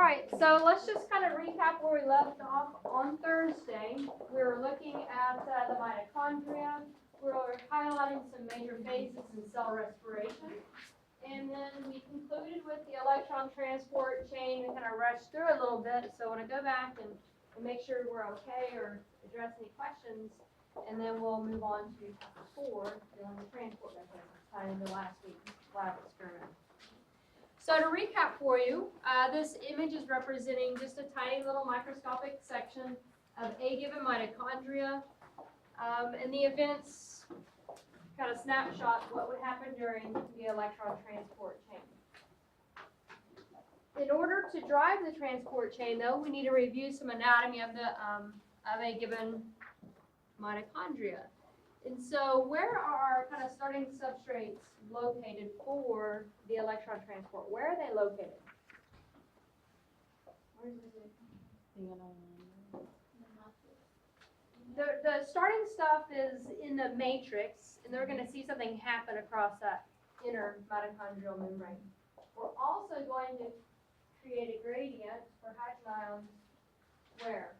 right, so let's just kind of recap where we left off on Thursday. We were looking at the mitochondria. We were highlighting some major phases in cell respiration. And then we concluded with the electron transport chain. We kind of rushed through a little bit, so I want to go back and make sure we're okay or address any questions. And then we'll move on to chapter 4, dealing with transport mechanisms, tied into last week's lab experiment. So to recap for you, this image is representing just a tiny little microscopic section of a given mitochondria. And the events, kind of snapshot what would happen during the electron transport chain. In order to drive the transport chain, though, we need to review some anatomy of a given mitochondria. And so where are our kind of starting substrates located for the electron transport? Where are they located? Where is it? The starting stuff is in the matrix, and they're going to see something happen across that inner mitochondrial membrane. We're also going to create a gradient for hydrogen ions where?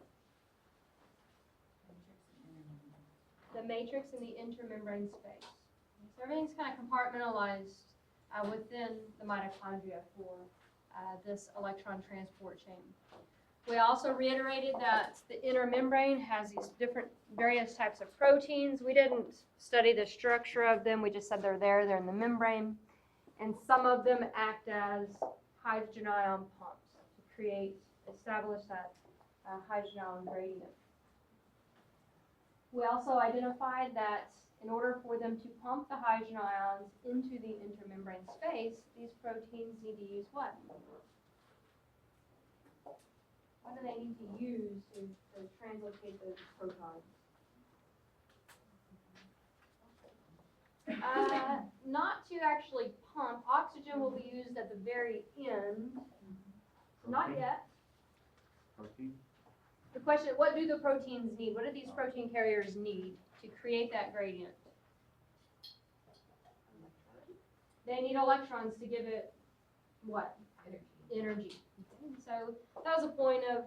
The matrix in the intermembrane space. So everything's kind of compartmentalized within the mitochondria for this electron transport chain. We also reiterated that the inner membrane has these various types of proteins. We didn't study the structure of them. We just said they're there. They're in the membrane. And some of them act as hydrogen ion pumps to establish that hydrogen ion gradient. We also identified that in order for them to pump the hydrogen ions into the intermembrane space, these proteins need to use what? What do they need to use to translocate those protons? Not to actually pump. Oxygen will be used at the very end. Not yet. Protein? The question, what do the proteins need? What do these protein carriers need to create that gradient? They need electrons to give it what? Energy. So that was a point of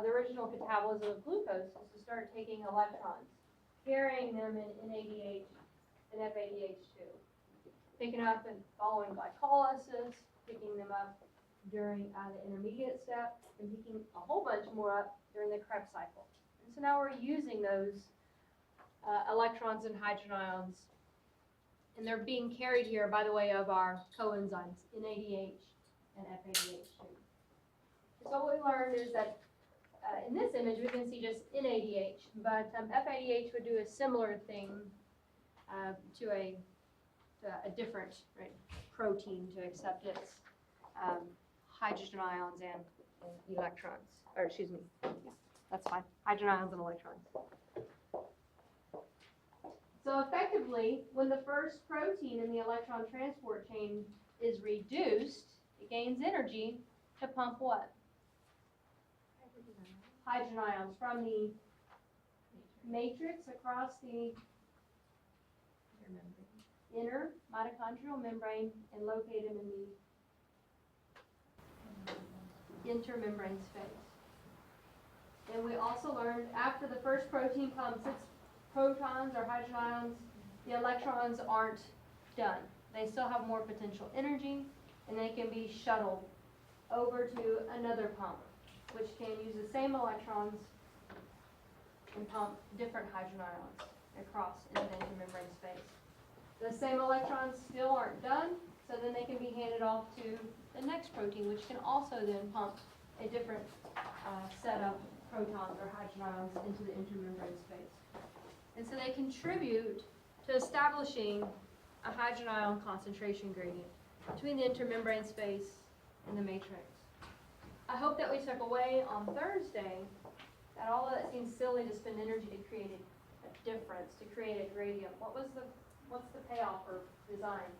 the original catabolism of glucose, is to start taking electrons, carrying them in NADH and FADH2, picking up and following glycolysis, picking them up during the intermediate step, and picking a whole bunch more up during the Krebs cycle. And so now we're using those electrons and hydrogen ions, and they're being carried here by the way of our coenzymes, NADH and FADH2. So what we learned is that in this image we can see just NADH, but FADH would do a similar thing to a different protein to accept its hydrogen ions and electrons. Or excuse me, yeah, that's fine. Hydrogen ions and electrons. So effectively, when the first protein in the electron transport chain is reduced, it gains energy to pump what? Hydrogen ions from the matrix across the inner mitochondrial membrane and locate them in the intermembrane space. And we also learned after the first protein pumps its protons or hydrogen ions, the electrons aren't done. They still have more potential energy, and they can be shuttled over to another pump, which can use the same electrons and pump different hydrogen ions across into the intermembrane space. The same electrons still aren't done, so then they can be handed off to the next protein, which can also then pump a different set of protons or hydrogen ions into the intermembrane space. And so they contribute to establishing a hydrogen ion concentration gradient between the intermembrane space and the matrix. I hope that we took away on Thursday that all of that seems silly to spend energy to create a difference, to create a gradient. What's the payoff or design?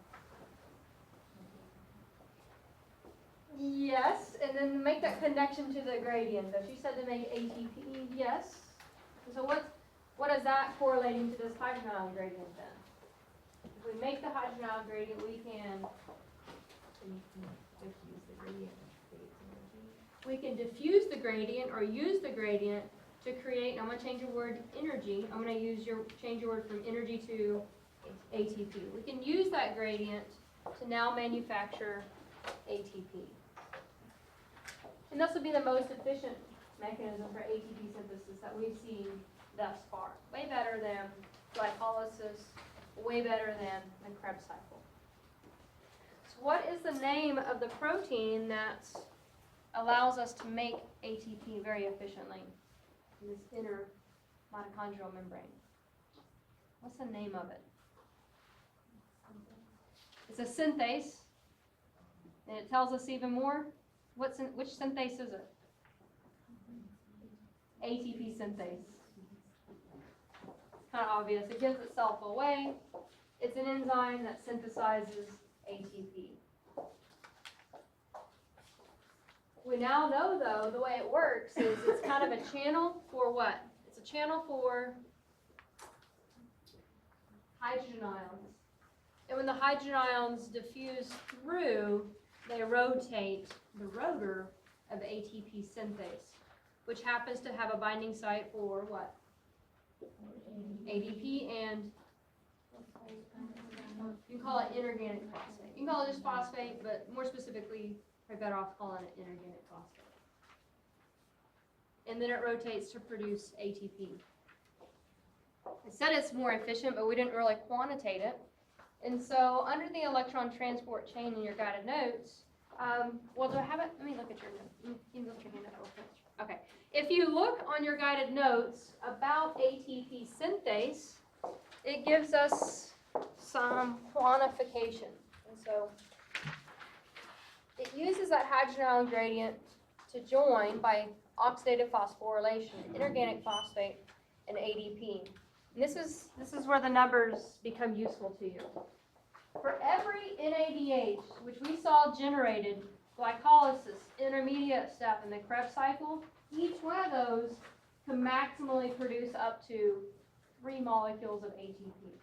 Yes, and then make that connection to the gradient. So she said to make ATP, yes. So what is that correlating to this hydrogen ion gradient then? If we make the hydrogen ion gradient, we can we can diffuse the gradient or use the gradient to create, and I'm going to change the word energy. I'm going to change your word from energy to ATP. We can use that gradient to now manufacture ATP. And this will be the most efficient mechanism for ATP synthesis that we've seen thus far. Way better than glycolysis, way better than the Krebs cycle. So what is the name of the protein that allows us to make ATP very efficiently in this inner mitochondrial membrane? What's the name of it? It's a synthase, and it tells us even more. Which synthase is it? ATP synthase. It's kind of obvious. It gives itself away. It's an enzyme that synthesizes ATP. We now know, though, the way it works is it's kind of a channel for what? It's a channel for hydrogen ions. And when the hydrogen ions diffuse through, they rotate the rotor of ATP synthase, which happens to have a binding site for what? ADP, and you can call it inorganic phosphate. You can call it just phosphate, but more specifically, you're better off calling it inorganic phosphate. And then it rotates to produce ATP. I said it's more efficient, but we didn't really quantitate it. And so under the electron transport chain in your guided notes, well, do I have it? Let me look at your note. You can look your hand up real quick. Okay. If you look on your guided notes about ATP synthase, it gives us some quantification. And so it uses that hydrogen ion gradient to join by oxidative phosphorylation, inorganic phosphate, and ADP. And this is where the numbers become useful to you. For every NADH, which we saw generated glycolysis, intermediate step in the Krebs cycle, each one of those can maximally produce up to 3 molecules of ATP.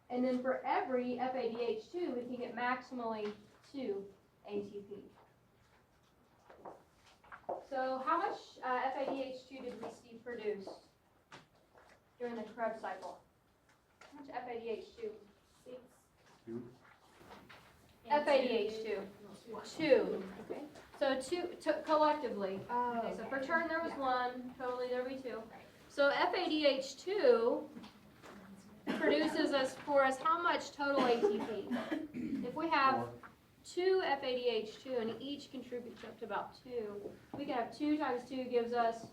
And then for every FADH2, we can get maximally 2 ATP. So how much FADH2 did we see produced during the Krebs cycle? How much FADH2? 6. 2. FADH2. 2. Okay. So 2 collectively. Okay, so per turn there was 1, totally there would be 2. So FADH2 produces for us how much total ATP? If we have 2 FADH2 and each contributes up to about 2, we can have 2 times 2 gives us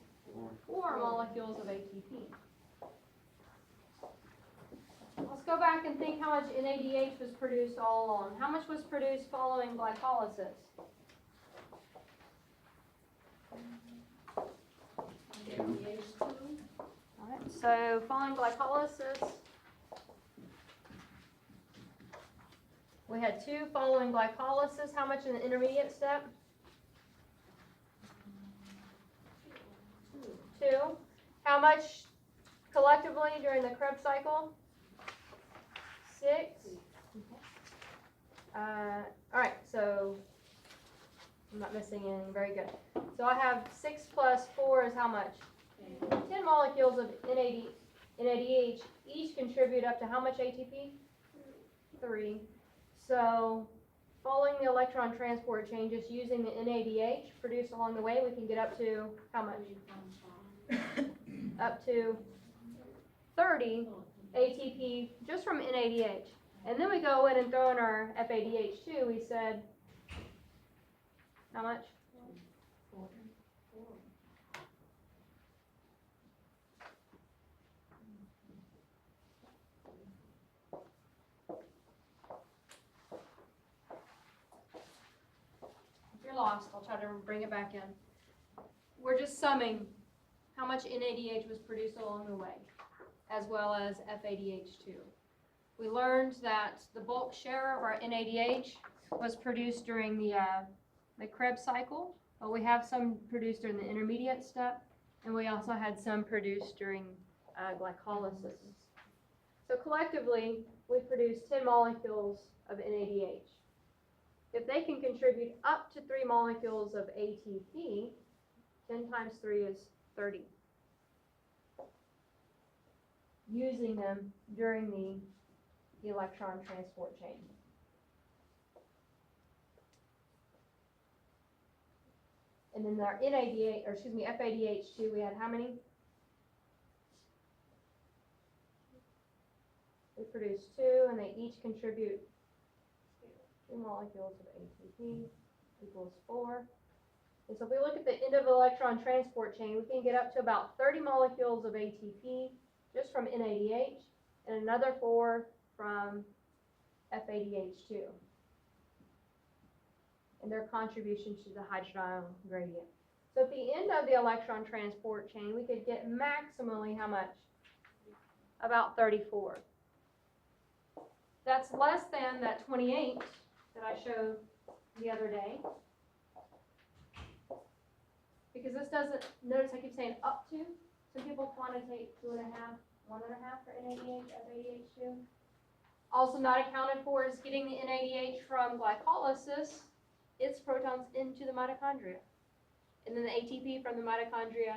4 molecules of ATP. Let's go back and think how much NADH was produced all along. How much was produced following glycolysis? All right, so following glycolysis, we had 2 following glycolysis. How much in the intermediate step? 2. How much collectively during the Krebs cycle? 6. All right, so I'm not missing anything. Very good. So I have 6 plus 4 is how much? 10 molecules of NADH. Each contribute up to how much ATP? 3. So following the electron transport chain, just using the NADH produced along the way, we can get up to how much? Up to 30 ATP just from NADH. And then we go in and throw in our FADH2. We said, how much? 4. If you're lost, I'll try to bring it back in. We're just summing how much NADH was produced along the way, as well as FADH2. We learned that the bulk share of our NADH was produced during the Krebs cycle, but we have some produced during the intermediate step, and we also had some produced during glycolysis. So collectively, we produced 10 molecules of NADH. if they can contribute up to 3 molecules of ATP, 10 times 3 is 30. Using them during the electron transport chain. And then our FADH2, we had how many? We produced 2, and they each contribute 2 molecules of ATP equals 4. And so if we look at the end of the electron transport chain, we can get up to about 30 molecules of ATP just from NADH, and another 4 from FADH2. And their contribution to the hydrogen ion gradient. So at the end of the electron transport chain, we could get maximally how much? About 34. That's less than that 28 that I showed the other day. Because this doesn't, notice I keep saying up to. Some people quantitate 2.5, 1.5 for NADH, FADH2. Also not accounted for is getting the NADH from glycolysis, its protons into the mitochondria. And then the ATP from the mitochondria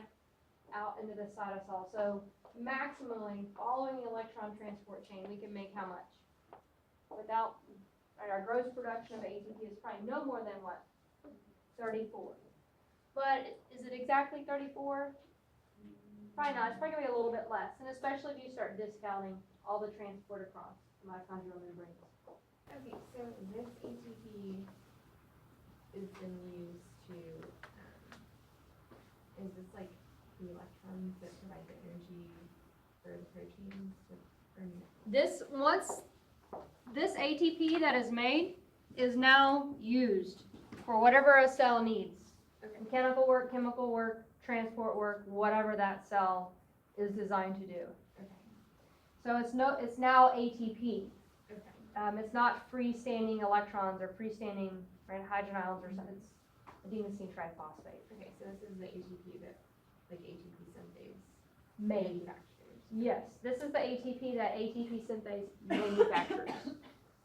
out into the cytosol. So maximally, following the electron transport chain, we can make how much? Without, right, our gross production of ATP is probably no more than what? 34. But is it exactly 34? Probably not. It's probably going to be a little bit less. And especially if you start discounting all the transport across the mitochondrial membrane. Okay, so this ATP is then used to, is this like the electrons that provide the energy for the proteins? This ATP that is made is now used for whatever a cell needs. Okay. Mechanical work, chemical work, transport work, whatever that cell is designed to do. Okay. So it's now ATP. Okay. It's not freestanding electrons or freestanding hydrogen ions or something. It's adenosine triphosphate. Okay, so this is the ATP that, like ATP synthase Manufactures. Yes, this is the ATP that ATP synthase manufactures.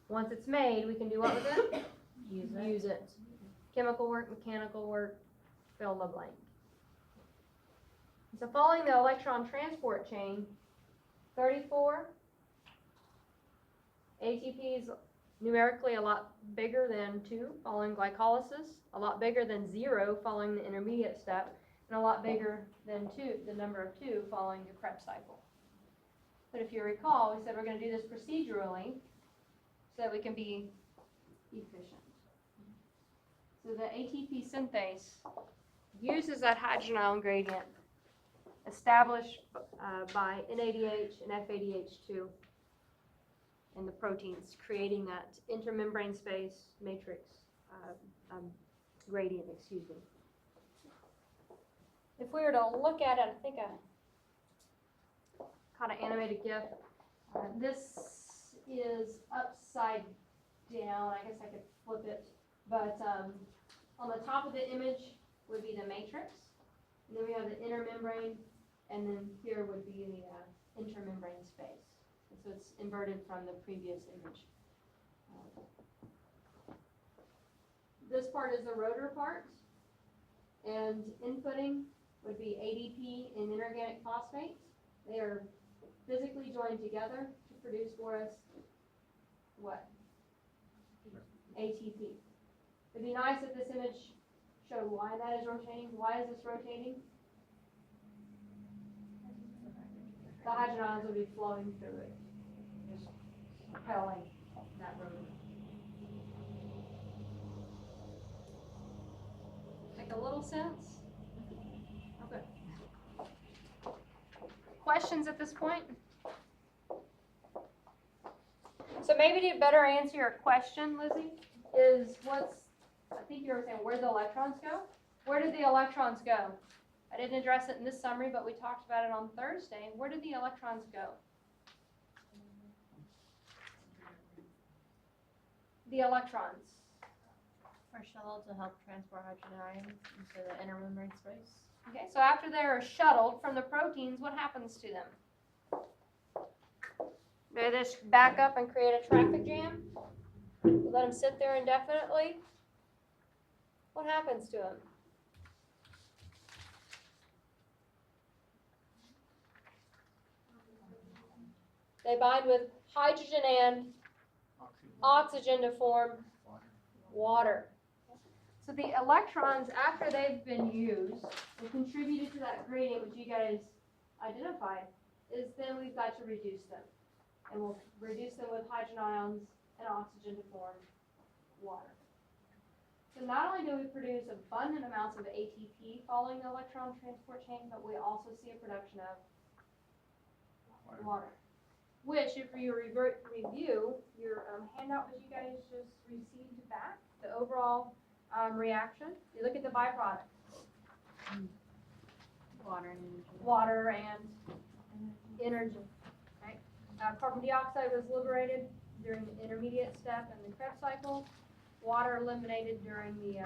Once it's made, we can do what with it? Use it. Chemical work, mechanical work, fill in the blank. So following the electron transport chain, 34, ATP is numerically a lot bigger than 2 following glycolysis, a lot bigger than 0 following the intermediate step, and a lot bigger than 2, the number of 2 following the Krebs cycle. But if you recall, we said we're going to do this procedurally so that we can be efficient. So the ATP synthase uses that hydrogen ion gradient established by NADH and FADH2 in the proteins, creating that intermembrane space matrix gradient, excuse me. If we were to look at it, I think I caught an animated GIF. This is upside down. I guess I could flip it. But on the top of the image would be the matrix. And then we have the inner membrane. And then here would be the intermembrane space. And so it's inverted from the previous image. This part is the rotor part. And inputting would be ADP and inorganic phosphate. They are physically joined together to produce for us what? ATP. It'd be nice if this image showed why that is rotating. Why is this rotating? The hydrogen ions would be flowing through it, just propelling that rotor. Make a little sense? Okay. Questions at this point? So maybe to better answer your question, Lizzie, is I think you were saying where the electrons go? Where did the electrons go? I didn't address it in this summary, but we talked about it on Thursday. Where did the electrons go? The electrons. Are shuttled to help transport hydrogen ions into the inner membrane space. Okay, so after they're shuttled from the proteins, what happens to them? They just back up and create a traffic jam? We let them sit there indefinitely. What happens to them? They bind with hydrogen and oxygen to form water. So the electrons, after they've been used and contributed to that gradient, which you guys identified, is then we've got to reduce them. And we'll reduce them with hydrogen ions and oxygen to form water. So not only do we produce abundant amounts of ATP following the electron transport chain, but we also see a production of water. Which, if you review your handout that you guys just received back, the overall reaction, you look at the byproduct. Water and energy. Right? Carbon dioxide was liberated during the intermediate step in the Krebs cycle. Water eliminated during the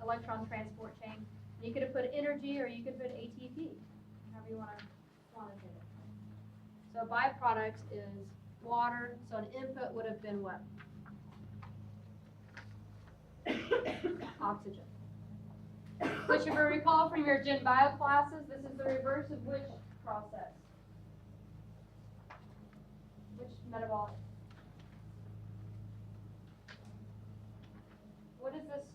electron transport chain. You could have put energy or you could put ATP, however you want to quantitate it. So byproduct is water, so an input would have been what? Oxygen. Which, if you recall from your Gen Bio classes, this is the reverse of which process? Which metabolic? What is this?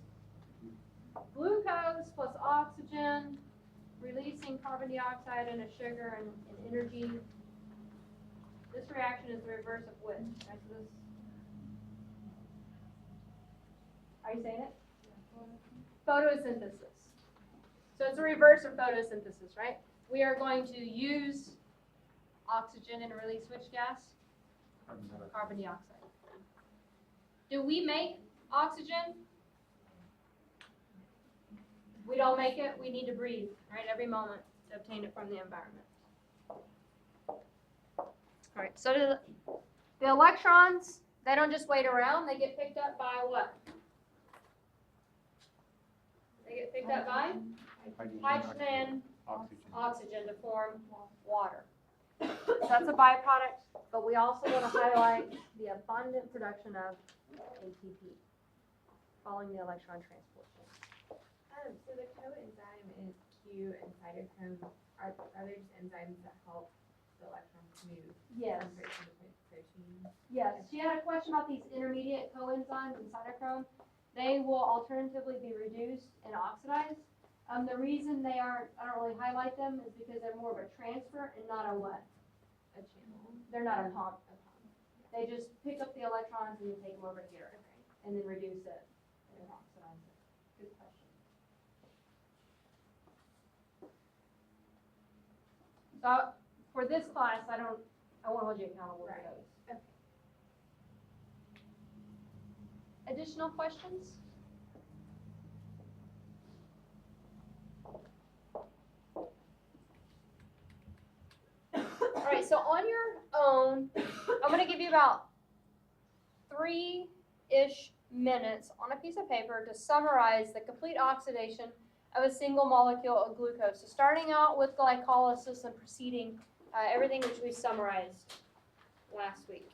Glucose plus oxygen, releasing carbon dioxide and a sugar and energy. This reaction is the reverse of which? Right, so this. Are you saying it? Photosynthesis. So it's a reverse of photosynthesis, right? We are going to use oxygen and release which gas? Carbon dioxide. Do we make oxygen? We don't make it, we need to breathe, right, every moment to obtain it from the environment. All right, so the electrons, they don't just wait around, they get picked up by what? They get picked up by hydrogen and oxygen to form water. So that's a byproduct, but we also want to highlight the abundant production of ATP following the electron transport chain. So the coenzyme is Q and cytochrome. Are there just enzymes that help the electrons move Yes. from protein to protein? Yes, she had a question about these intermediate coenzymes and cytochrome. They will alternatively be reduced and oxidized. The reason I don't really highlight them is because they're more of a transfer and not a what? A channel. They're not a pump. They just pick up the electrons and then take them over here and then reduce it and oxidize it. Good question. So for this class, I won't hold you accountable for those. Okay. Additional questions? All right, so on your own, I'm going to give you about 3-ish minutes on a piece of paper to summarize the complete oxidation of a single molecule of glucose. So starting out with glycolysis and proceeding everything which we summarized last week.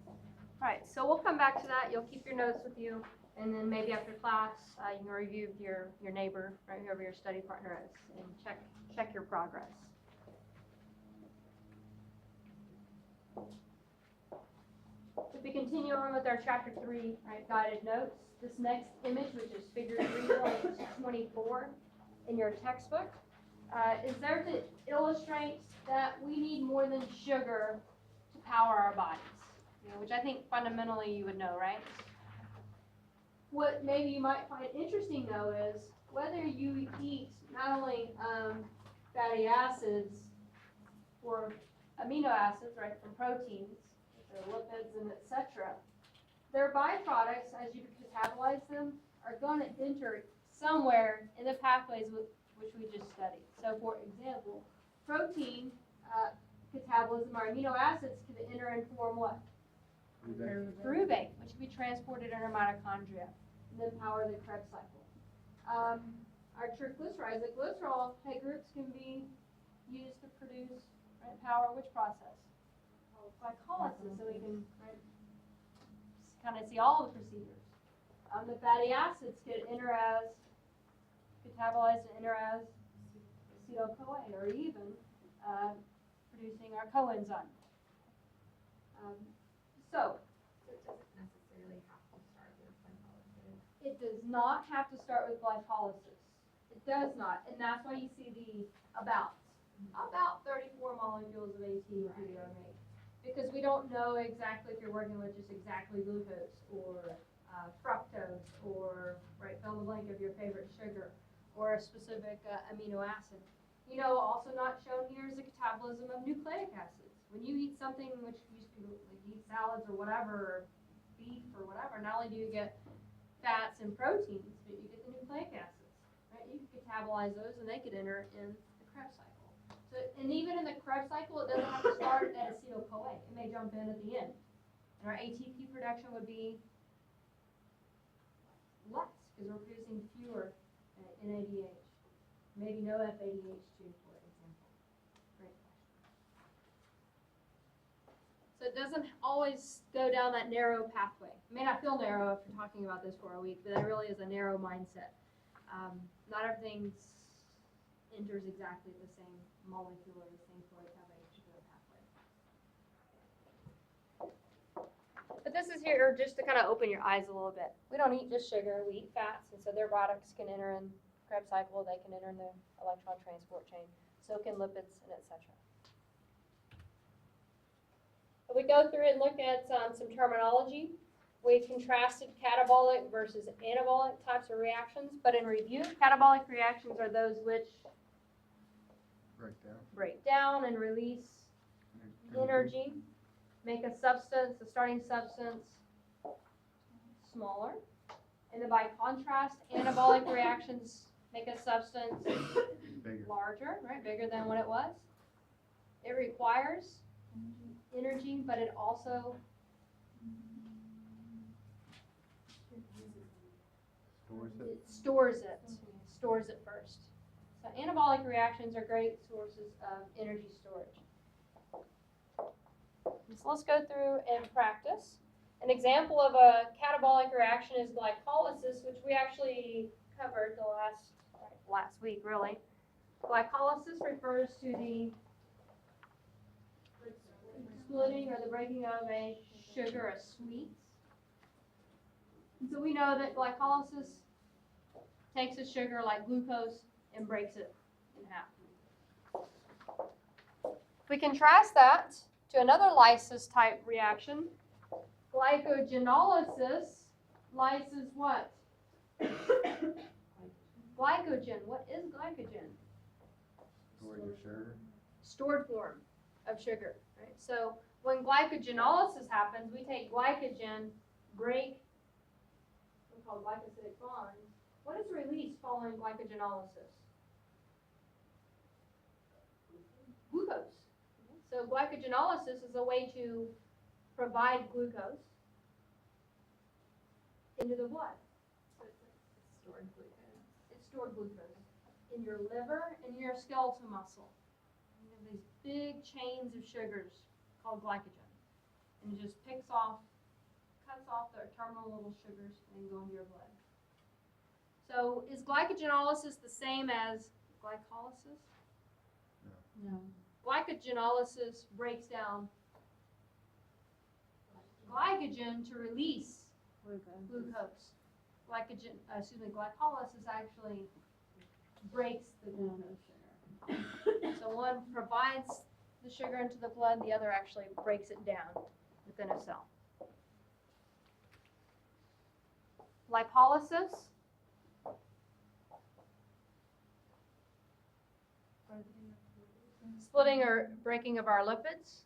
All right, so we'll come back to that. You'll keep your notes with you, and then maybe after class, you can review with your neighbor, right, whoever your study partner is, and check your progress. If we continue on with our chapter 3, right, guided notes, this next image, which is figure 3.24 in your textbook, is there to illustrate that we need more than sugar to power our bodies, which I think fundamentally you would know, right? What maybe you might find interesting, though, is whether you eat not only fatty acids or amino acids, right, from proteins, the lipids and etc., their byproducts, as you catabolize them, are going to enter somewhere in the pathways which we just studied. So, for example, protein catabolism, or amino acids, can enter and form what? Pyruvate, which can be transported in our mitochondria and then power the Krebs cycle. Our triglycerides, the glycerol head groups, can be used to produce, right, power which process? Glycolysis, so we can kind of see all the procedures. The fatty acids could enter as, catabolize and enter as acetyl-CoA, or even producing our coenzyme. So, So it doesn't necessarily have to start with glycolysis. it does not have to start with glycolysis. It does not, and that's why you see the about 34 molecules of ATP are made. Because we don't know exactly if you're working with just exactly glucose or fructose or, right, fill in the blank of your favorite sugar or a specific amino acid. You know, also not shown here is the catabolism of nucleic acids. When you eat something, which used to be like eat salads or whatever, or beef or whatever, not only do you get fats and proteins, but you get the nucleic acids, right? You can catabolize those and they could enter in the Krebs cycle. So, and even in the Krebs cycle, it doesn't have to start at acetyl-CoA. It may jump in at the end. And our ATP production would be less because we're producing fewer NADH. Maybe no FADH2, for example. Great question. So it doesn't always go down that narrow pathway. It may not feel narrow if you're talking about this for a week, but that really is a narrow mindset. Not everything enters exactly the same molecule or the same flow pathway, particular pathway. But this is here just to kind of open your eyes a little bit. We don't eat just sugar, we eat fats, and so their products can enter in Krebs cycle, they can enter in the electron transport chain, so can lipids and etc. We go through and look at some terminology. We contrasted catabolic versus anabolic types of reactions, but in review, catabolic reactions are those which break down and release energy, make a substance, a starting substance, smaller. And then by contrast, anabolic reactions make a substance larger, right, bigger than what it was. It requires energy, but it also stores it first. So anabolic reactions are great sources of energy storage. So let's go through and practice. An example of a catabolic reaction is glycolysis, which we actually covered the last week, really. Glycolysis refers to the splitting or the breaking of a sugar, a sweet. And so we know that glycolysis takes a sugar like glucose and breaks it in half. If we contrast that to another lysis type reaction, glycogenolysis, lyses what? Glycogen. What is glycogen? Store your sugar. Stored form of sugar, right? So when glycogenolysis happens, we take glycogen, break, we call glycosidic bonds. What is released following glycogenolysis? Glucose. So glycogenolysis is a way to provide glucose into the blood. So it's stored glucose. It's stored glucose in your liver and in your skeletal muscle. You have these big chains of sugars called glycogen. And it just cuts off the terminal little sugars and go into your blood. So is glycogenolysis the same as glycolysis? No. Glycogenolysis breaks down glycogen to release glucose. Glycolysis actually breaks the glucose sugar. So one provides the sugar into the blood, the other actually breaks it down within a cell. Lipolysis. Splitting or breaking of our lipids.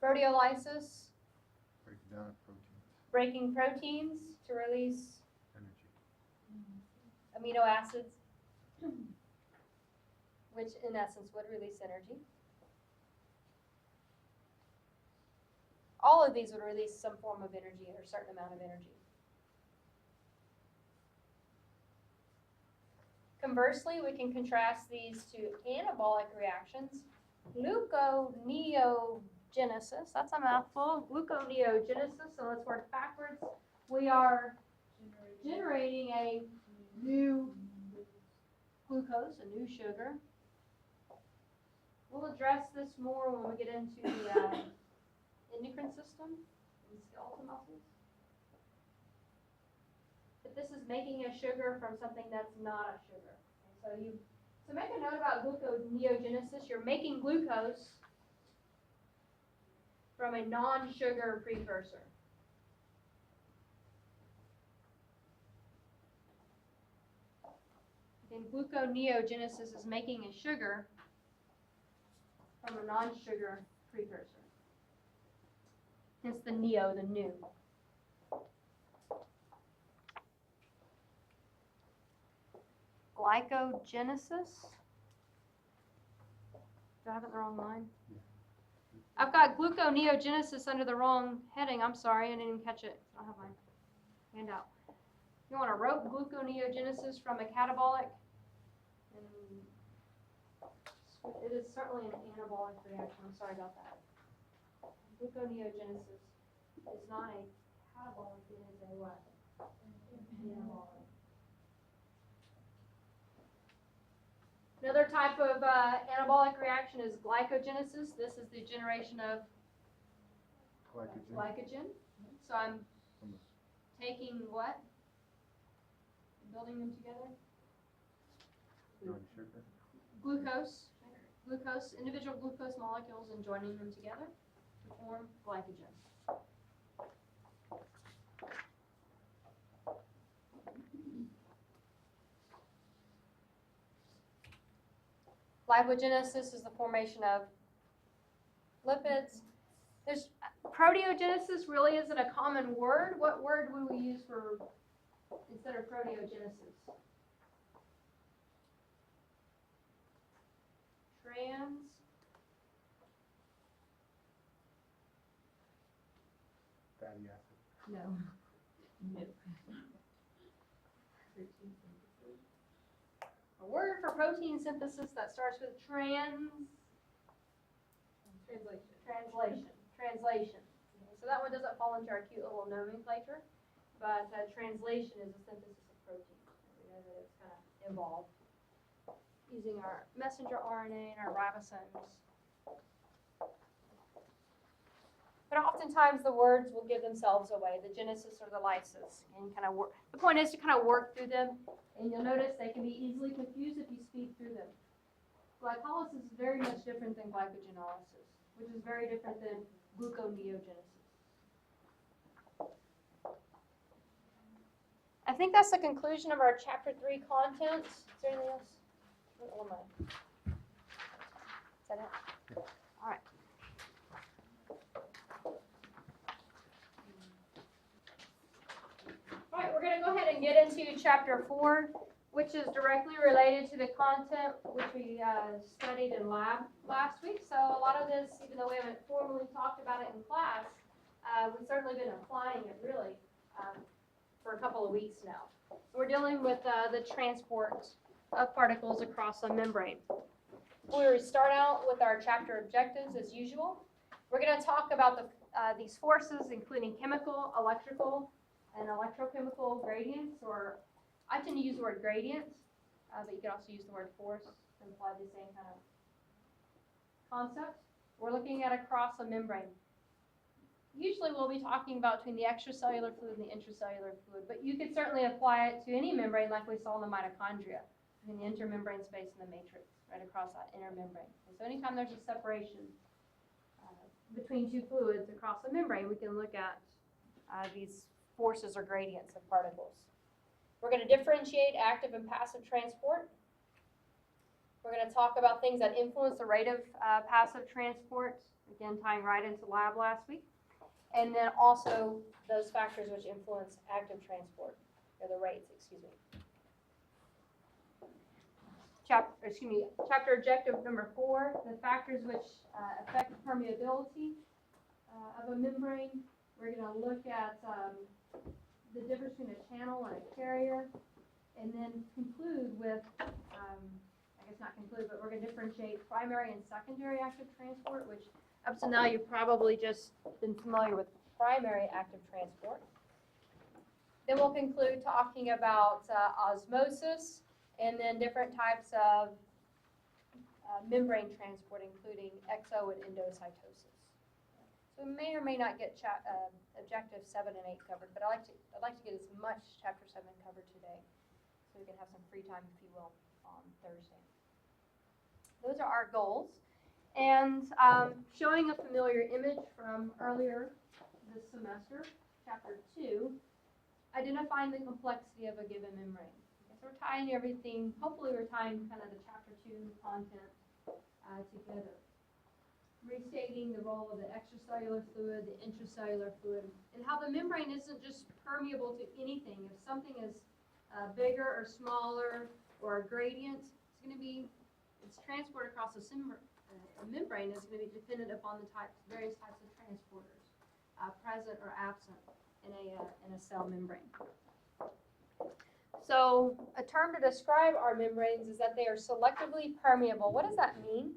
Proteolysis. Break down proteins. Breaking proteins to release Energy. amino acids, which in essence would release energy. All of these would release some form of energy or a certain amount of energy. Conversely, we can contrast these to anabolic reactions. Gluconeogenesis, that's a mouthful. Gluconeogenesis, so let's work backwards. We are generating a new glucose, a new sugar. We'll address this more when we get into the endocrine system and skeletal muscles. But this is making a sugar from something that's not a sugar. And so make a note about gluconeogenesis. You're making glucose from a non-sugar precursor. And gluconeogenesis is making a sugar from a non-sugar precursor. Hence the neo, the new. Glycogenesis. Do I have it in the wrong line? I've got gluconeogenesis under the wrong heading. I'm sorry, I didn't even catch it. I don't have my handout. You want to wrote gluconeogenesis from a catabolic? And it is certainly an anabolic reaction. I'm sorry about that. Gluconeogenesis is not a catabolic, it is a what? Anabolic. Another type of anabolic reaction is glycogenesis. This is the generation of glycogen. So I'm taking what? Building them together? Non-sugar. Glucose, individual glucose molecules and joining them together to form glycogen. Lipogenesis is the formation of lipids. There's proteogenesis really isn't a common word. What word would we use for instead of proteogenesis? Fatty acid. No. A word for protein synthesis that starts with translation. So that one doesn't fall into our cute little nomenclature, but translation is a synthesis of protein. We know that it's kind of involved using our messenger RNA and our ribosomes. But oftentimes the words will give themselves away, the genesis or the lysis, and kind of work. The point is to kind of work through them, and you'll notice they can be easily confused if you speed through them. Glycolysis is very much different than glycogenolysis, which is very different than gluconeogenesis. I think that's the conclusion of our chapter 3 content. Is there anything else? What am I? Is that it? All right. All right, we're going to go ahead and get into chapter 4, which is directly related to the content which we studied in lab last week. So a lot of this, even though we haven't formally talked about it in class, we've certainly been applying it really for a couple of weeks now. We're dealing with the transport of particles across a membrane. We start out with our chapter objectives as usual. We're going to talk about these forces, including chemical, electrical, and electrochemical gradients, or I tend to use the word gradient, but you can also use the word force to imply the same kind of concept. We're looking at across a membrane. Usually we'll be talking about between the extracellular fluid and the intracellular fluid, but you could certainly apply it to any membrane like we saw in the mitochondria, in the intermembrane space in the matrix, right across that inner membrane. And so anytime there's a separation between two fluids across a membrane, we can look at these forces or gradients of particles. We're going to differentiate active and passive transport. We're going to talk about things that influence the rate of passive transport, again tying right into lab last week. And then also those factors which influence active transport, or the rates, Chapter objective number 4, the factors which affect the permeability of a membrane. We're going to look at the difference between a channel and a carrier. and then conclude with, I guess not conclude, but we're going to differentiate primary and secondary active transport, which up to now you've probably just been familiar with primary active transport. Then we'll conclude talking about osmosis and then different types of membrane transport, including exo and endocytosis. So we may or may not get objectives 7 and 8 covered, but I'd like to get as much chapter 7 covered today, so we can have some free time, if you will, on Thursday. Those are our goals. And showing a familiar image from earlier this semester, chapter 2, identifying the complexity of a given membrane. Okay, so we're tying everything, hopefully we're tying kind of the chapter 2 content together. Restating the role of the extracellular fluid, the intracellular fluid, and how the membrane isn't just permeable to anything. If something is bigger or smaller or a gradient, its transport across a membrane is going to be dependent upon the various types of transporters present or absent in a cell membrane. So a term to describe our membranes is that they are selectively permeable. What does that mean?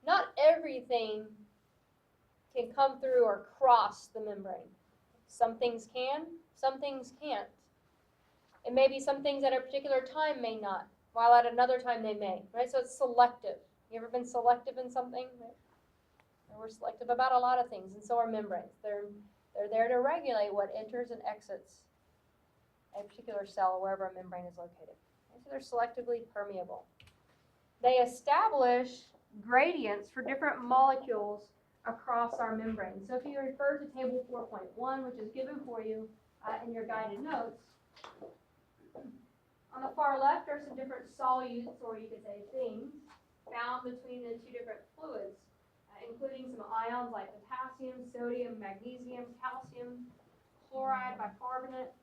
Not everything can come through or cross the membrane. Some things can, some things can't. And maybe some things at a particular time may not, while at another time they may, right? So it's selective. You ever been selective in something? And we're selective about a lot of things, and so are membranes. They're there to regulate what enters and exits a particular cell or wherever a membrane is located. Okay, so they're selectively permeable. They establish gradients for different molecules across our membrane. So if you refer to table 4.1, which is given for you in your guided notes, on the far left are some different solutes, or you could say things, found between the two different fluids, including some ions like potassium, sodium, magnesium, calcium, chloride, bicarbonate,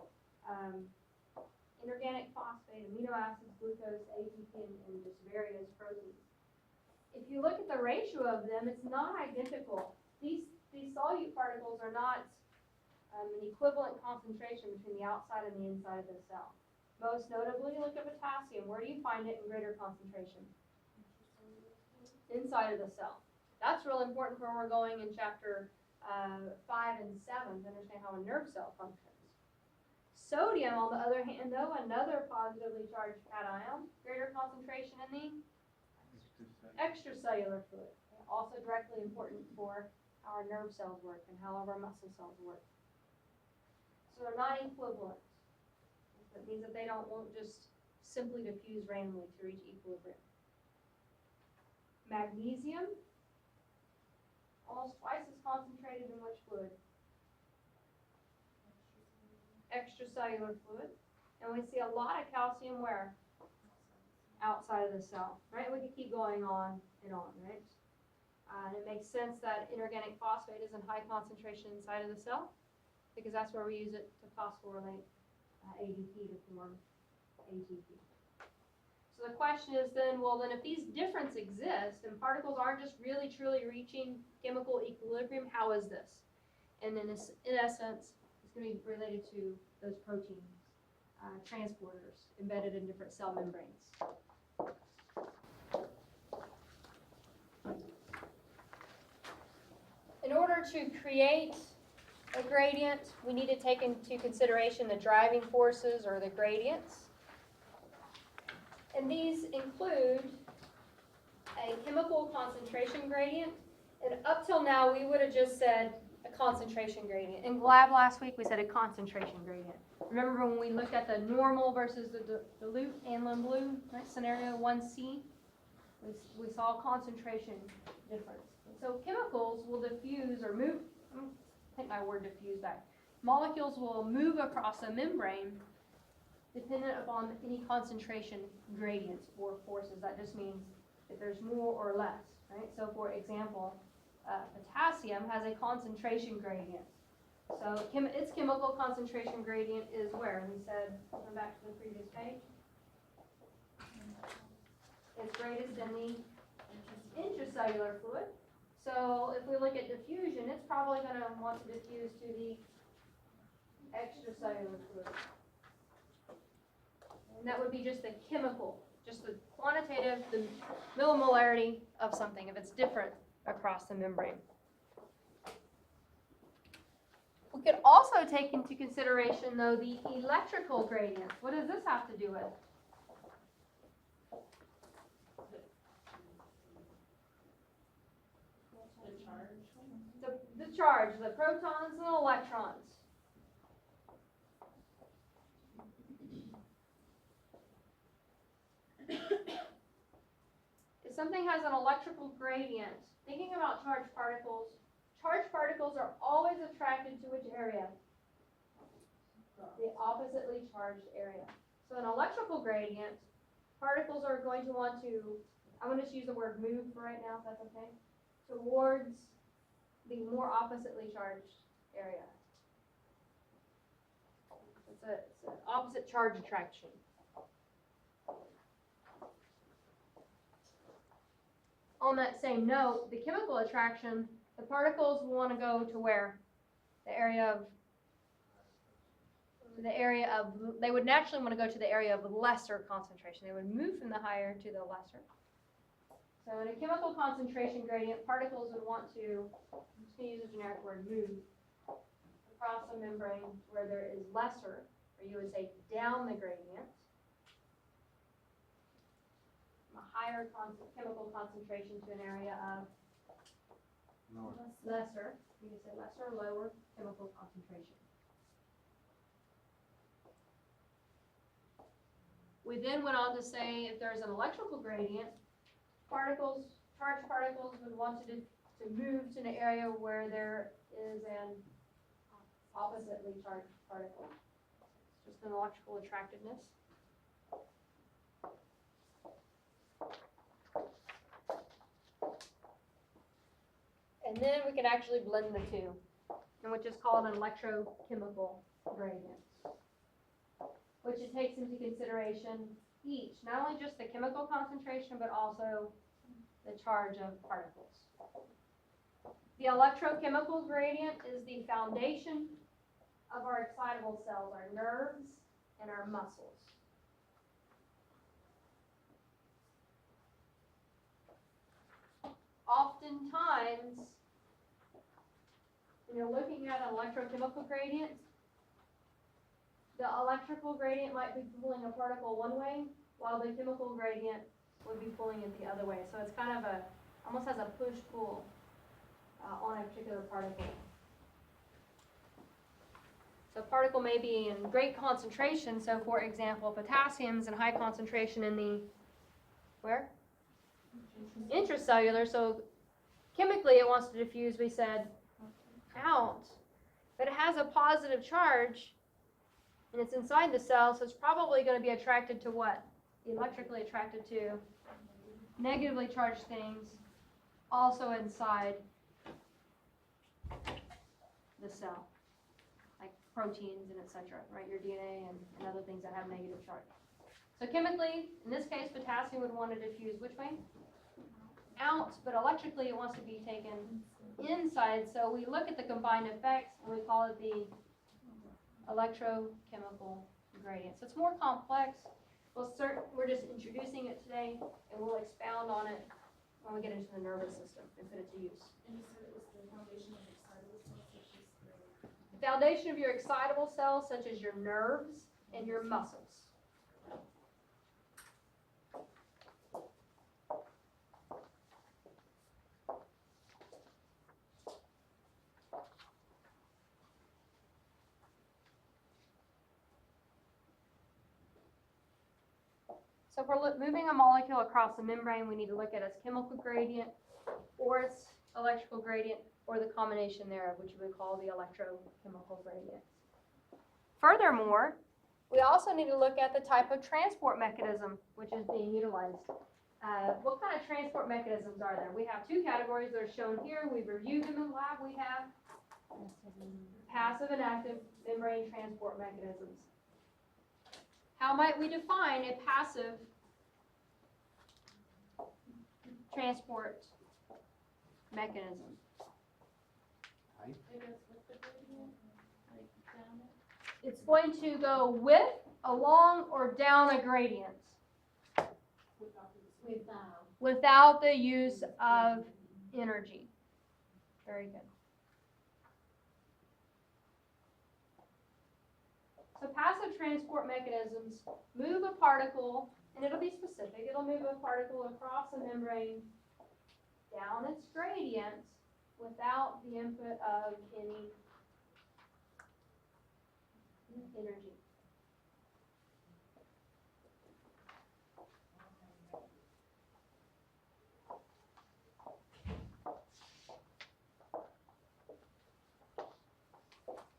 inorganic phosphate, amino acids, glucose, ATP, and just various proteins. If you look at the ratio of them, it's not identical. These solute particles are not an equivalent concentration between the outside and the inside of the cell. Most notably, look at potassium. Where do you find it in greater concentration? Inside of the cell. That's real important for where we're going in chapter 5 and 7 to understand how a nerve cell functions. Sodium, on the other hand, though, another positively charged cation, greater concentration in the extracellular fluid. Also directly important for how our nerve cells work and how our muscle cells work. So they're not equivalent. That means that they won't just simply diffuse randomly to reach equilibrium. Magnesium, almost twice as concentrated in which fluid? Extracellular fluid. And we see a lot of calcium where? Outside of the cell, right? We could keep going on and on, right? And it makes sense that inorganic phosphate is in high concentration inside of the cell because that's where we use it to phosphorylate ADP to form ATP. So the question is then, well, then if these differences exist and particles aren't just really truly reaching chemical equilibrium, how is this? And in essence, it's going to be related to those protein transporters embedded in different cell membranes. In order to create a gradient, we need to take into consideration the driving forces or the gradients. And these include a chemical concentration gradient. And up till now, we would have just said a concentration gradient. In lab last week, we said a concentration gradient. Remember when we looked at the normal versus the dilute aniline blue, right, scenario 1C? We saw a concentration difference. So chemicals will diffuse or move, take my word diffuse back. Molecules will move across a membrane dependent upon any concentration gradients or forces. That just means if there's more or less, right? So for example, potassium has a concentration gradient. So its chemical concentration gradient is where? We said, come back to the previous page. It's greatest in the intracellular fluid. So if we look at diffusion, it's probably going to want to diffuse to the extracellular fluid. And that would be just the chemical, just the quantitative, the millimolarity of something, if it's different across the membrane. We could also take into consideration, though, the electrical gradients. What does this have to do with? The charge, the protons and the electrons. If something has an electrical gradient, thinking about charged particles are always attracted to which area? The oppositely charged area. So an electrical gradient, particles are going to want to, I'm going to just use the word move for right now, if that's okay, towards the more oppositely charged area. It's an opposite charge attraction. On that same note, the chemical attraction, the particles want to go to where? They would naturally want to go to the area of lesser concentration. They would move from the higher to the lesser. So in a chemical concentration gradient, particles would want to, I'm just going to use a generic word, move across a membrane where there is lesser, or you would say down the gradient, from a higher chemical concentration to an area of lesser, you can say lesser or lower chemical concentration. We then went on to say if there's an electrical gradient, charged particles would want to move to an area where there is an oppositely charged particle. It's just an electrical attractiveness. And then we can actually blend the two, and which is called an electrochemical gradient, which it takes into consideration each, not only just the chemical concentration, but also the charge of particles. The electrochemical gradient is the foundation of our excitable cells, our nerves and our muscles. Oftentimes, when you're looking at an electrochemical gradient, the electrical gradient might be pulling a particle one way, while the chemical gradient would be pulling it the other way. So it's kind of almost has a push-pull on a particular particle. So a particle may be in great concentration. So for example, potassium's in high concentration in the, where? Intracellular. So chemically it wants to diffuse, we said, out. But it has a positive charge, and it's inside the cell, so it's probably going to be attracted to what? Electrically attracted to negatively charged things also inside the cell, like proteins and etc., right? Your DNA and other things that have negative charge. So chemically, in this case, potassium would want to diffuse which way? Out, but electrically it wants to be taken inside. So we look at the combined effects and we call it the electrochemical gradient. So it's more complex. We're just introducing it today, and we'll expound on it when we get into the nervous system and put it to use. And you said it was the foundation of excitable cells, such as The foundation of your excitable cells, such as your nerves and your muscles. So if we're moving a molecule across the membrane, we need to look at its chemical gradient or its electrical gradient or the combination thereof, which we would call the electrochemical gradient. Furthermore, we also need to look at the type of transport mechanism which is being utilized. What kind of transport mechanisms are there? We have two categories that are shown here. We've reviewed them in the lab. We have passive and active membrane transport mechanisms. How might we define a passive transport mechanism? I guess with the gradient, like down it. It's going to go with, along, or down a gradient without the use of energy. Very good. So passive transport mechanisms move a particle, and it'll be specific, it'll move a particle across a membrane down its gradient without the input of any energy.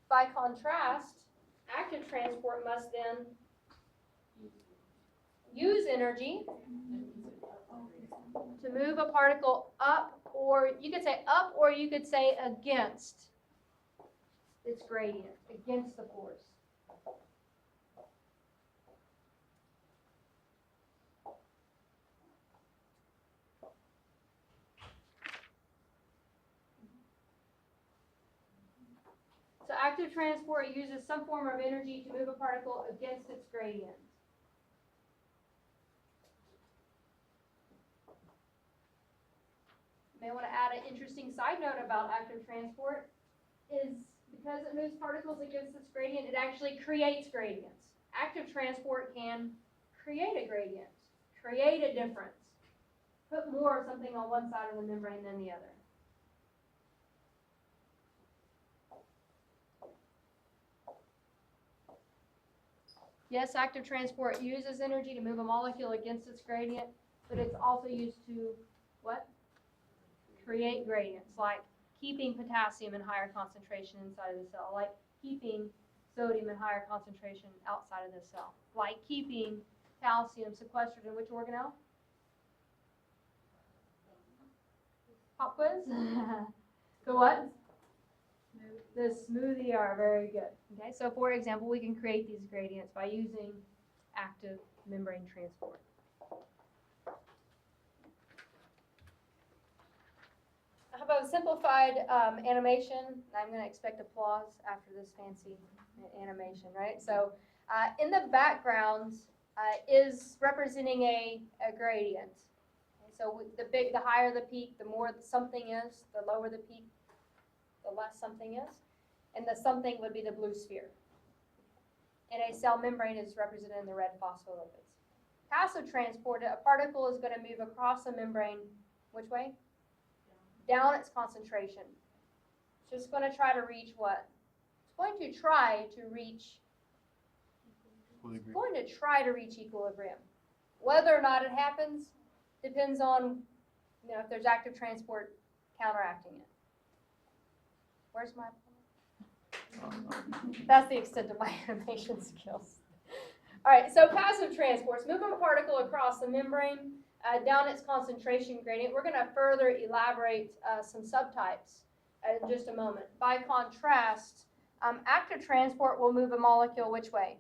By contrast, active transport must then use energy to move a particle up, or you could say up, or you could say against its gradient, against the force. So active transport uses some form of energy to move a particle against its gradient. You may want to add an interesting side note about active transport is because it moves particles against its gradient, it actually creates gradients. Active transport can create a gradient, create a difference, put more of something on one side of the membrane than the other. Yes, active transport uses energy to move a molecule against its gradient, but it's also used to, what? Create gradients, like keeping potassium in higher concentration inside of the cell, like keeping sodium in higher concentration outside of the cell, like keeping calcium sequestered in which organelle? Pop quiz? The what? The smoothie are very good. Okay, so for example, we can create these gradients by using active membrane transport. How about a simplified animation? I'm going to expect applause after this fancy animation, right? So in the background is representing a gradient. Okay, so the higher the peak, the more something is. The lower the peak, the less something is. And the something would be the blue sphere. And a cell membrane is represented in the red phospholipids. Passive transport, a particle is going to move across a membrane, which way? Down its concentration. It's just going to try to reach what? It's going to try to reach equilibrium. Whether or not it happens depends on, if there's active transport counteracting it. Where's my? That's the extent of my animation skills. All right, so passive transports, moving a particle across the membrane down its concentration gradient. We're going to further elaborate some subtypes in just a moment. By contrast, active transport will move a molecule which way?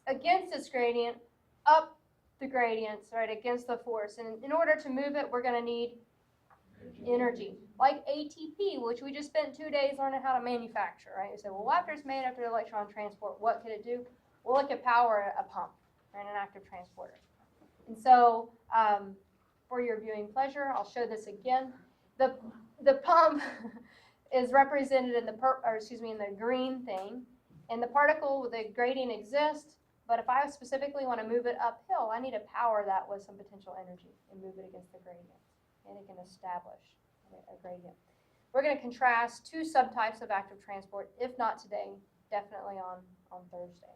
Against its gradient, up the gradients, right, against the force. And in order to move it, we're going to need energy, like ATP, which we just spent 2 days learning how to manufacture, right? You say, well, after it's made, after electron transport, what could it do? Well, it could power a pump, right, an active transporter. And so, for your viewing pleasure, I'll show this again. The pump is represented in the in the green thing, and the particle with the gradient exists. But if I specifically want to move it uphill, I need to power that with some potential energy and move it against the gradient. And it can establish a gradient. We're going to contrast two subtypes of active transport, if not today, definitely on Thursday.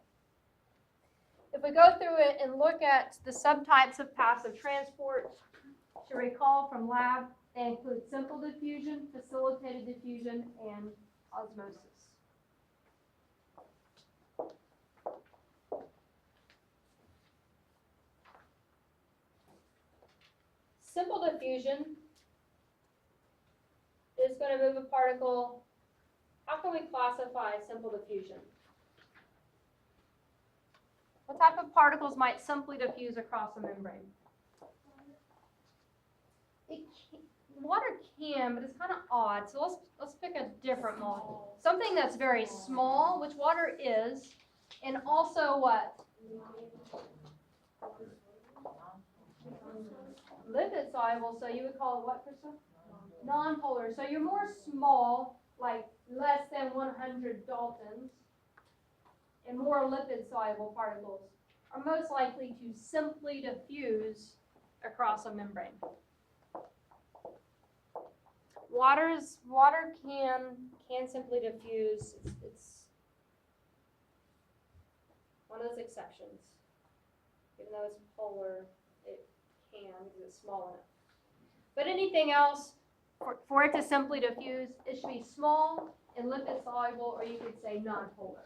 If we go through it and look at the subtypes of passive transport, to recall from lab, they include simple diffusion, facilitated diffusion, and osmosis. Simple diffusion is going to move a particle. How can we classify simple diffusion? What type of particles might simply diffuse across a membrane? water can, but it's kind of odd. So let's pick a different model. Something that's very small, which water is, and also what? Lipid soluble. So you would call it what, Krista? Non-polar. So you're more small, like less than 100 Daltons, and more lipid soluble particles are most likely to simply diffuse across a membrane. Water can simply diffuse. It's one of those exceptions. Even though it's polar, it can because it's small enough. But anything else, for it to simply diffuse, it should be small and lipid soluble, or you could say non-polar.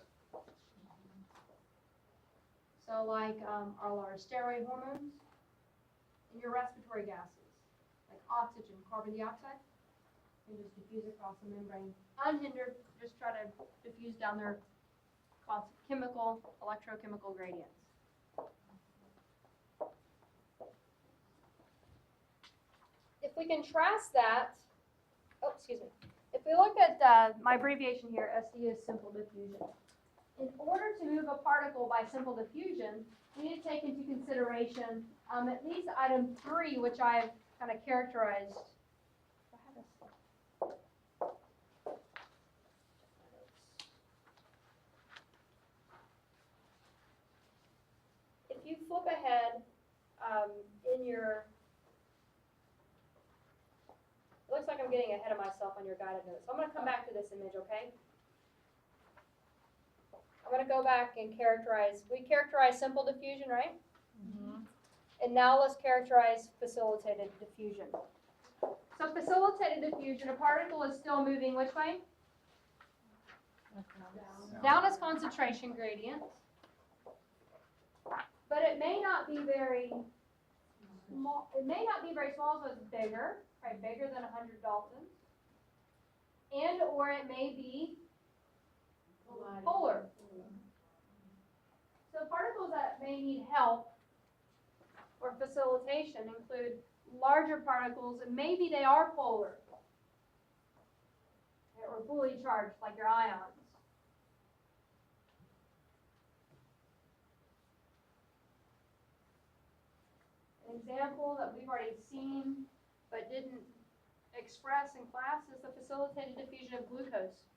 So like all our steroid hormones and your respiratory gases, like oxygen, carbon dioxide, can just diffuse across the membrane unhindered, just try to diffuse down their chemical, electrochemical gradients. If we contrast that, if we look at my abbreviation here, SD is simple diffusion. In order to move a particle by simple diffusion, we need to take into consideration at least item 3, which I've kind of characterized. If you flip ahead in your, it looks like I'm getting ahead of myself on your guided notes. So I'm going to come back to this image, okay? I'm going to go back and characterize. We characterize simple diffusion, right? Mm-hmm. And now let's characterize facilitated diffusion. So facilitated diffusion, a particle is still moving which way? Down its concentration gradient. But it may not be very small. It may not be very small, so it's bigger, right? Bigger than 100 Daltons. And or it may be polar. So particles that may need help or facilitation include larger particles, and maybe they are polar or fully charged, like your ions. An example that we've already seen but didn't express in class is the facilitated diffusion of glucose.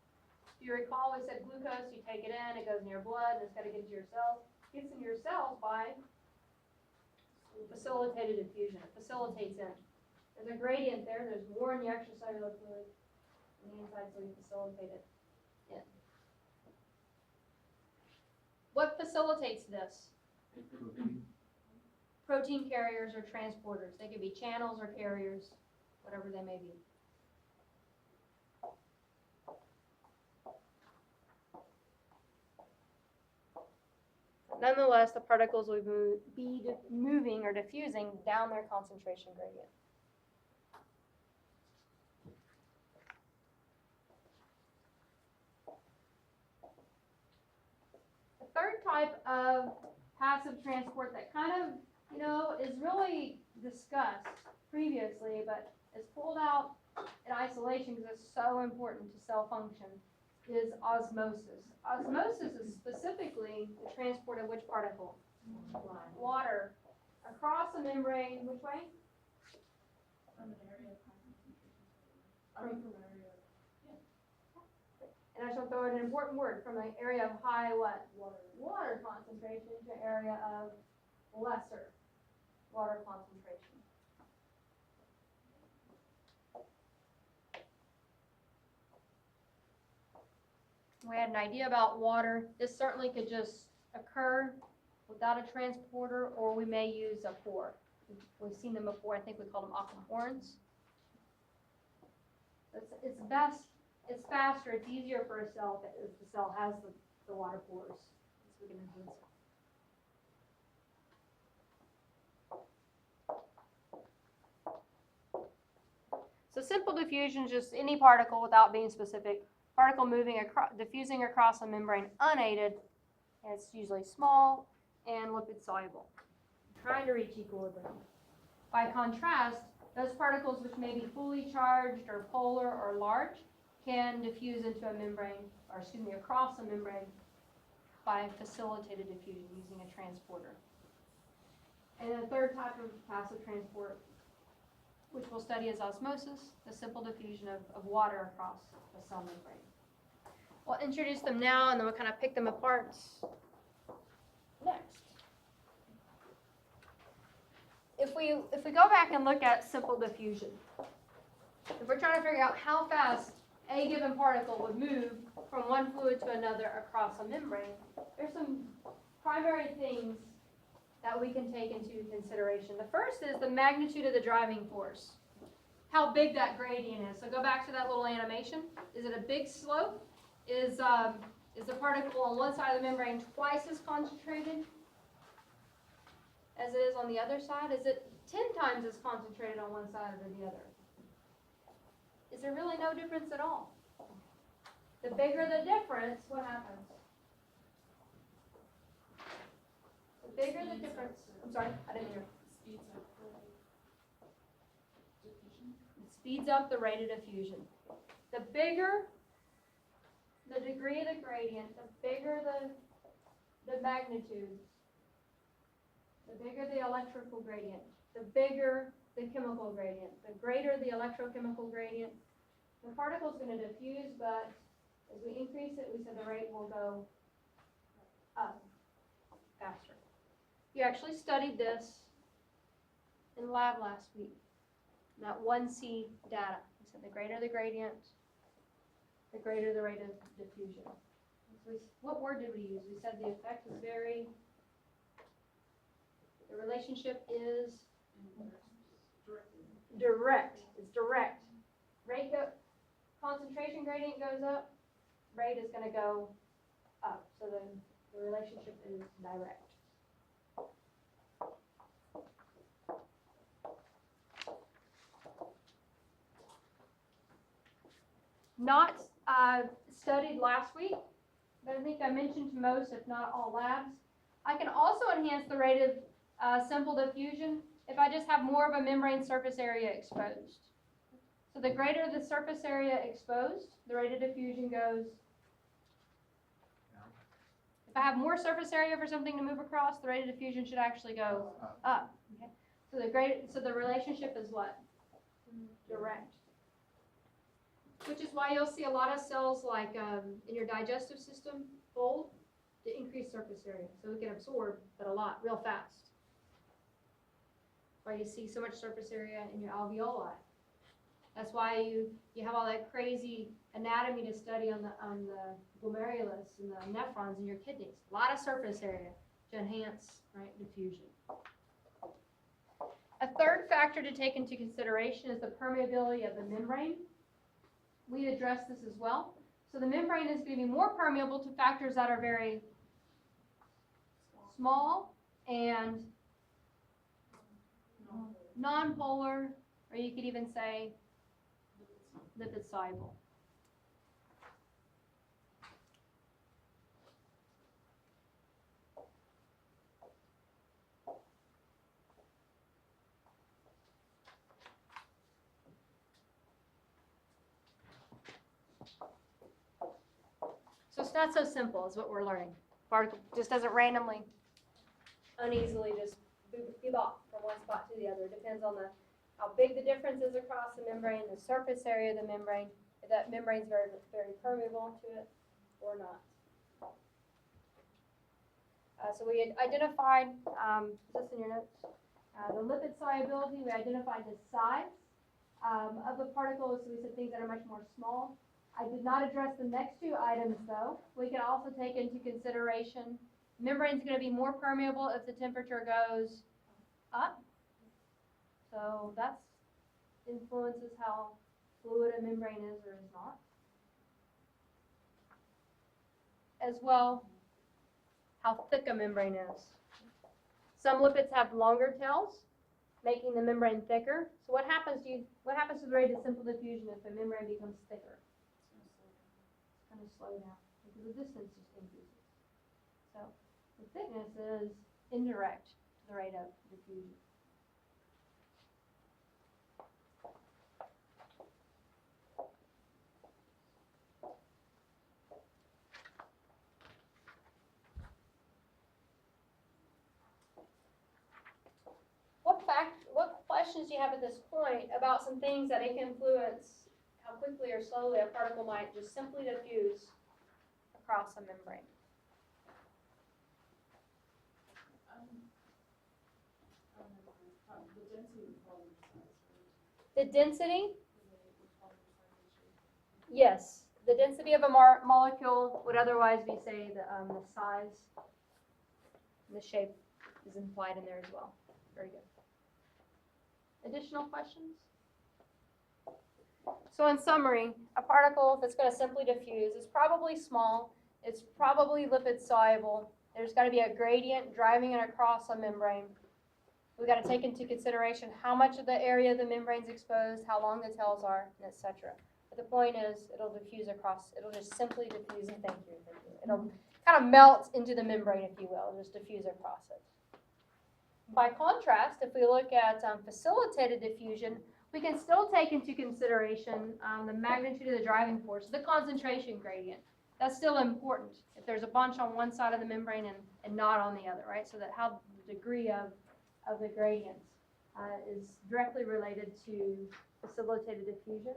If you recall, we said glucose, you take it in, it goes in your blood, and it's got to get into your cells. It gets into your cells by facilitated diffusion. It facilitates in. There's a gradient there. There's more in the extracellular fluid on the inside, so we facilitate it in. What facilitates this? Protein carriers or transporters. They could be channels or carriers, whatever they may be. Nonetheless, the particles will be moving or diffusing down their concentration gradient. The third type of passive transport that kind of, is really discussed previously, but is pulled out in isolation because it's so important to cell function, is osmosis. Osmosis is specifically the transport of which particle? Water. Across the membrane, which way? From an area of concentration. And I shall throw in an important word, from an area of high what? Water concentration to an area of lesser water concentration. We had an idea about water. This certainly could just occur without a transporter, or we may use a pore. We've seen them before. I think we call them aquaporins. It's best. It's faster. It's easier for a cell if the cell has the water pores. So we can enhance it. So simple diffusion is just any particle without being specific. Particle moving diffusing across a membrane unaided, and it's usually small and lipid soluble, trying to reach equilibrium. By contrast, Those particles which may be fully charged or polar or large can diffuse into a membrane, or excuse me, across a membrane by facilitated diffusion using a transporter. And the third type of passive transport, which we'll study, is osmosis, the simple diffusion of water across a cell membrane. We'll introduce them now, and then we'll kind of pick them apart next. If we go back and look at simple diffusion, if we're trying to figure out how fast a given particle would move from one fluid to another across a membrane, there's some primary things that we can take into consideration. The first is the magnitude of the driving force, how big that gradient is. So go back to that little animation. Is it a big slope? Is the particle on one side of the membrane twice as concentrated as it is on the other side? Is it 10 times as concentrated on one side or the other? Is there really no difference at all? The bigger the difference, what happens? The bigger the difference, I'm sorry, I didn't hear. It speeds up the rate of diffusion. The bigger the degree of the gradient, the bigger the magnitude, the bigger the electrical gradient, the bigger the chemical gradient, the greater the electrochemical gradient, the particle is going to diffuse, but as we increase it, we said the rate will go up faster. You actually studied this in lab last week, that 1C data. We said the greater the gradient, the greater the rate of diffusion. So what word did we use? We said the effect is very, the relationship is direct. It's direct. Concentration gradient goes up, rate is going to go up. So the relationship is direct. Not studied last week, but I think I mentioned to most, if not all labs. I can also enhance the rate of simple diffusion if I just have more of a membrane surface area exposed. So the greater the surface area exposed, the rate of diffusion goes. If I have more surface area for something to move across, the rate of diffusion should actually go up. Okay? So the relationship is what? Direct. Which is why you'll see a lot of cells like in your digestive system fold to increase surface area. So we can absorb, but a lot, real fast. That's why you see so much surface area in your alveoli. That's why you have all that crazy anatomy to study on the glomerulus and the nephrons in your kidneys. A lot of surface area to enhance diffusion. A third factor to take into consideration is the permeability of the membrane. We addressed this as well. So the membrane is going to be more permeable to factors that are very small and nonpolar, or you could even say lipid soluble. So it's not so simple is what we're learning. Particle just doesn't randomly, uneasily just give off from one spot to the other. It depends on how big the difference is across the membrane, the surface area of the membrane, if that membrane is very, very permeable to it or not. So we had identified, is this in your notes? The lipid solubility, we identified the size of the particles, so we said things that are much more small. I did not address the next two items though. We can also take into consideration membrane is going to be more permeable if the temperature goes up. So that influences how fluid a membrane is or is not. As well, how thick a membrane is. Some lipids have longer tails, making the membrane thicker. So what happens to the rate of simple diffusion if the membrane becomes thicker? It's going to slow down because the distance just increases. So the thickness is indirect to the rate of diffusion. questions do you have at this point about some things that it can influence how quickly or slowly a particle might just simply diffuse across a membrane? The density would fall into size, right? The density? Would fall into size and shape. Yes. The density of a molecule would otherwise be, say, the size. The shape is implied in there as well. Very good. Additional questions? So in summary, a particle that's going to simply diffuse is probably small. It's probably lipid soluble. There's got to be a gradient driving it across a membrane. We've got to take into consideration how much of the area of the membrane is exposed, how long the tails are, etc. But the point is, it'll diffuse across. It'll just simply diffuse. And thank you. It'll kind of melt into the membrane, if you will. It'll just diffuse across it. By contrast, if we look at facilitated diffusion, we can still take into consideration the magnitude of the driving force, the concentration gradient. That's still important. If there's a bunch on one side of the membrane and not on the other, right? So that how the degree of the gradient is directly related to facilitated diffusion.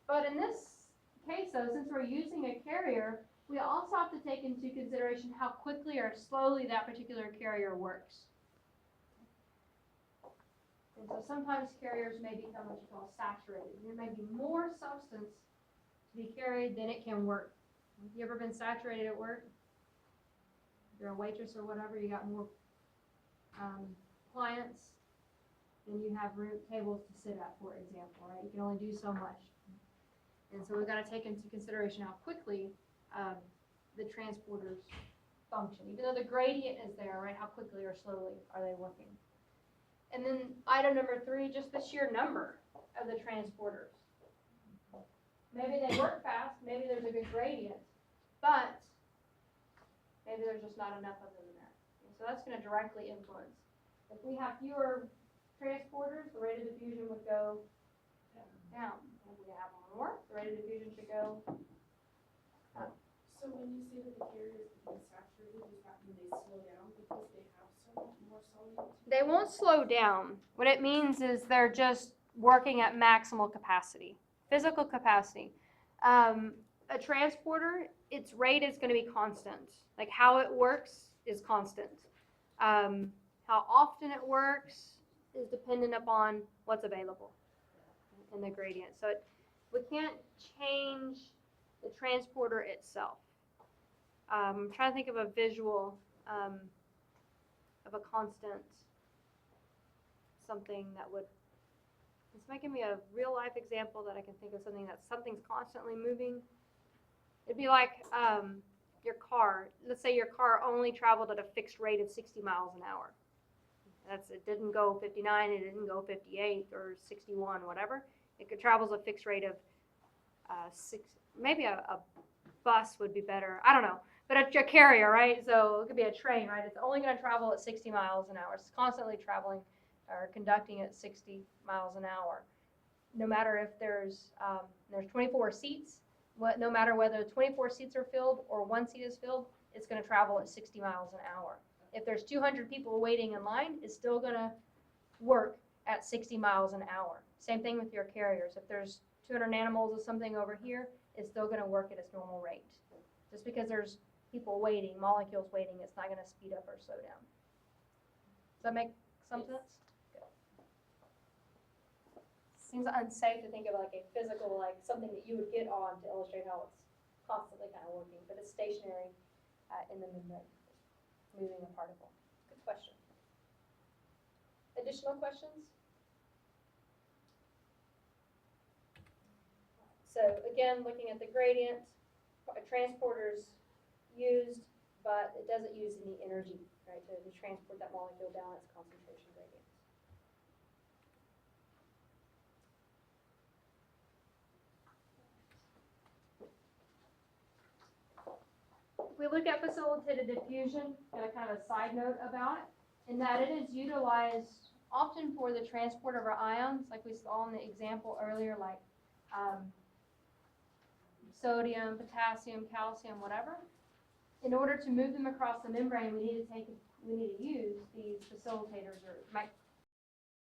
But in this case, though, since we're using a carrier, we also have to take into consideration how quickly or slowly that particular carrier works. And so sometimes carriers may become what you call saturated. There may be more substance to be carried than it can work. Have you ever been saturated at work? You're a waitress or whatever, you got more clients than you have tables to sit at, for example, right? You can only do so much. And so we've got to take into consideration how quickly the transporters function. Even though the gradient is there, right? How quickly or slowly are they working? And then item number 3, just the sheer number of the transporters. Maybe they work fast, maybe there's a good gradient, but maybe there's just not enough of them in there. And so that's going to directly influence. If we have fewer transporters, the rate of diffusion would go down. If we have more, the rate of diffusion should go up. So when you say that the carriers become saturated, does that mean they slow down because they have so much more solute? They won't slow down. What it means is they're just working at maximal capacity, physical capacity. A transporter, its rate is going to be constant. Like how it works is constant. How often it works is dependent upon what's available in the gradient. So we can't change the transporter itself. I'm trying to think of a visual of a constant something that would, it's making me a real life example that I can think of something's constantly moving. It'd be like your car. Let's say your car only traveled at a fixed rate of 60 miles an hour. It didn't go 59, it didn't go 58 or 61, whatever. It travels a fixed rate of maybe a bus would be better. I don't know. But a carrier, right? So it could be a train, right? It's only going to travel at 60 miles an hour. It's constantly traveling or conducting at 60 miles an hour. No matter if there's 24 seats, no matter whether 24 seats are filled or one seat is filled, it's going to travel at 60 miles an hour. If there's 200 people waiting in line, it's still going to work at 60 miles an hour. Same thing with your carriers. If there's 200 nanomoles of something over here, it's still going to work at its normal rate. Just because there's people waiting, molecules waiting, it's not going to speed up or slow down. Does that make some sense? Good. Seems unsafe to think of like a physical, like something that you would get on to illustrate how it's constantly kind of working, but it's stationary in the membrane, moving a particle. Good question. Additional questions? So again, looking at the gradient, transporters used, but it doesn't use any energy, right, to transport that molecule down its concentration gradient. If we look at facilitated diffusion, got a kind of a side note about it, in that it is utilized often for the transport of our ions, like we saw in the example earlier, like sodium, potassium, calcium, whatever. In order to move them across the membrane, we need to use these facilitators, or